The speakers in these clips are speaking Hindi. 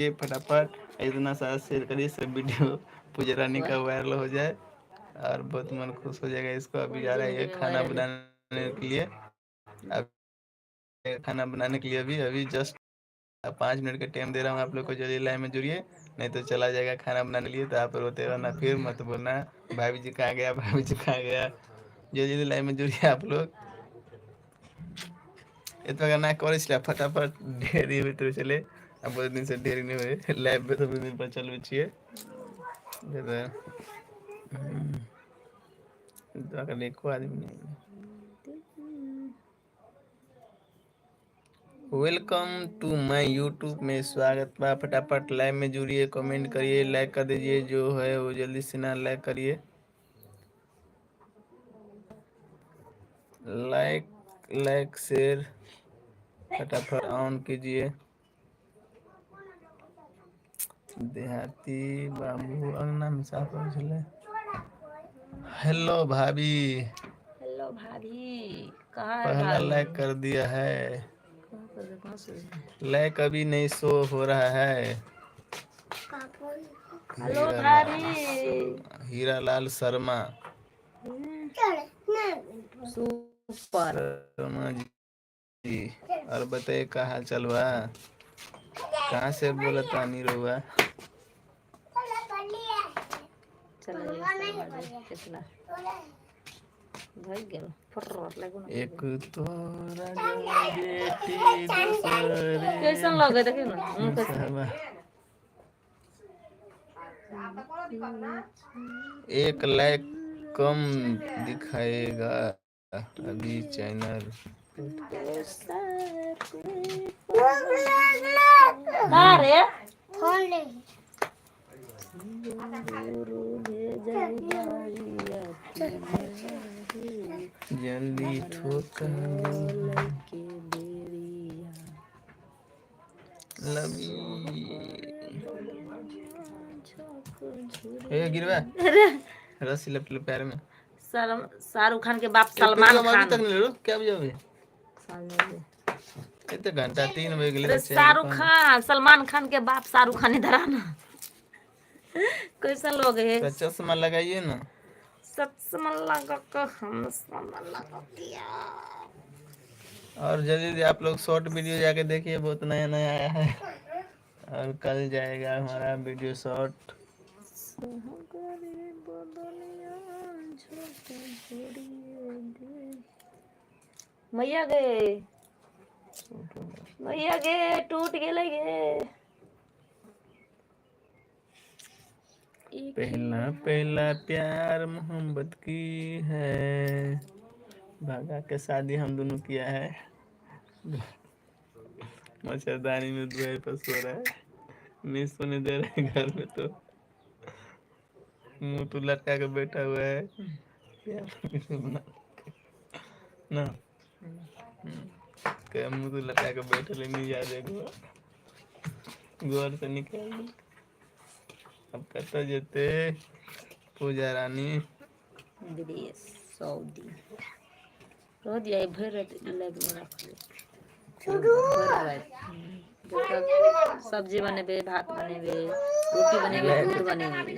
ये फटाफट इतना सारा शेयर करिए, सब वीडियो पूजा रानी का वायरल हो जाए और बहुत मन खुश हो जाएगा। इसको अभी जा रहा है ये खाना बनाने के लिए। अब खाना बनाने के लिए अभी अभी जस्ट 5 मिनट का टाइम दे रहा हूँ आप लोग को। जल्दी लाइन में जुड़िए, नहीं तो चला जाएगा खाना बनाने के लिए। तो आप रोते रहना, फिर मत बोलना भाभी जी कहाँ गया, भाभी जी कहाँ गया। जल्दी लाइन में जुड़िए आप लोग। इतना करना कर फटाफट ढेरी भीतर चले। अब बहुत दिन से ढेरी नहीं हुए लाइव पे, तो दिन पर चल छे देखो आदमी नहीं। वेलकम टू माय यूट्यूब में स्वागत बा। फटाफट लाइव में जुड़िए, कमेंट करिए, लाइक कर दीजिए। जो है वो जल्दी से ना लाइक करिए, लाइक शेयर फटाफट ऑन कीजिए। देहाती बाबू अंगना में साफ चले। हेलो भाभी। हेलो भाभी, कहाँ है पहला भाभी? लाइक कर दिया है, लाइक अभी नहीं शो हो रहा है। हेलो भाभी। हीरालाल शर्मा सुपर शर्मा जी, और बताइए क्या हाल चल बा? कहाँ से बोला तानी रुआ? एक तोरा बेटी कैसन लगे देखिए ना। एक लाइक कम दिखाएगा अभी चैनल। जल्दी ठोका गिरवा रस्सी लपट लो पैर में। शाहरुख खान के बाप सलमान खान तक नहीं लो क्या बजे इतने घंटा 3 बजे शाहरुख खान सलमान खान के बाप शाहरुख खान इधर आना। कैसा लोग है? चश्मा लगाइए ना। चश्मा लगा हम लगा दिया। और जल्दी आप लोग शॉर्ट वीडियो जाके देखिए, बहुत नया नया आया है और कल जाएगा हमारा वीडियो शॉर्ट। मैया गे मैया गे टूट गए गे। पहला पहला प्यार मोहब्बत की है, भागा के शादी हम दोनों किया है। मच्छरदानी में दुआई पर सो रहा है, नहीं सोने दे रहे घर में, तो मुंह तो लटका के बैठा हुआ है। ना क्या मुंह तो लटका के बैठे ले, नहीं याद है घर से निकल। अब कत जेते पूजा रानी विदेश सऊदी रह दिया भर लग में रख सब्जी बनेबे, भात बनेबे, रोटी बनेबे, दूध बनेबे।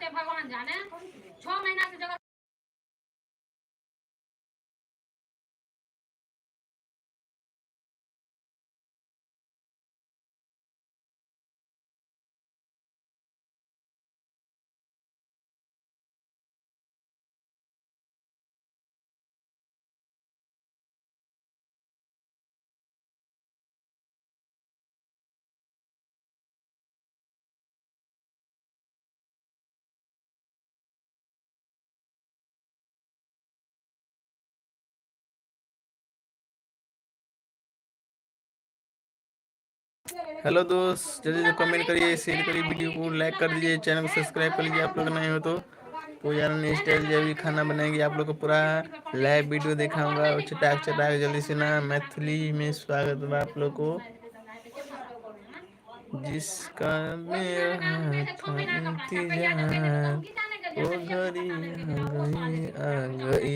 भगवान जाने 6 महीना से जगह हेलो दोस्त, जल्दी से कमेंट करिए, शेयर करिए, वीडियो को लाइक कर दीजिए, चैनल को सब्सक्राइब कर लीजिए आप लोग नहीं हो तो। पूजा रानी स्टाइल जब भी खाना बनाएंगे आप लोग को पूरा लाइव वीडियो दिखाऊंगा। चटाक चटाक जल्दी से ना मैथिली में स्वागत है आप लोग को। जिसका मेरा था इंतजार वो घड़ी आ गई।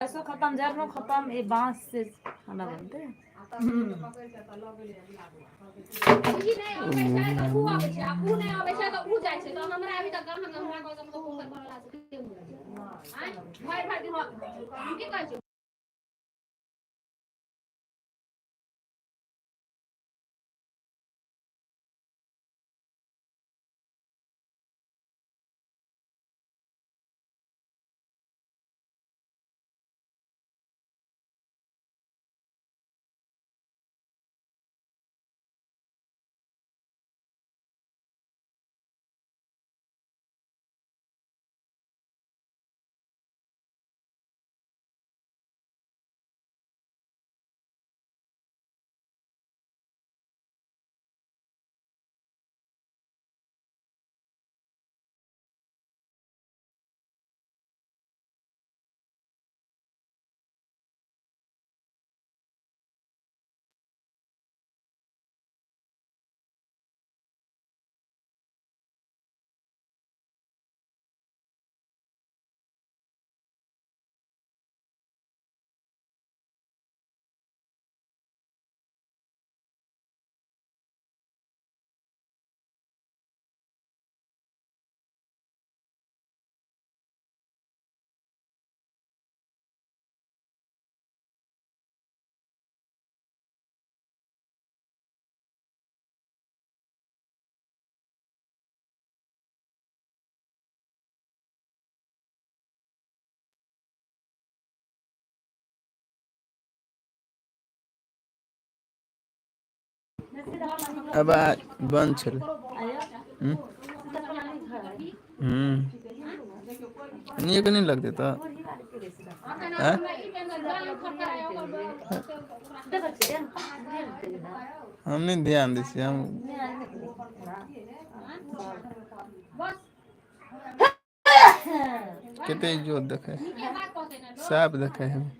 ऐसा खत्म जरनो खत्म ये बांस से खाना बनते हैं अब बंद छल नीक नहीं लगते तो हम नहीं ध्यान दी हम केते इज्जत देखे साफ देखे हम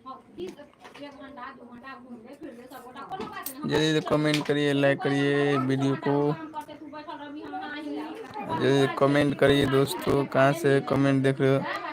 जल्दी कमेंट करिए, लाइक करिए वीडियो को, जल्दी कमेंट करिए दोस्तों। कहाँ से कमेंट देख रहे हो?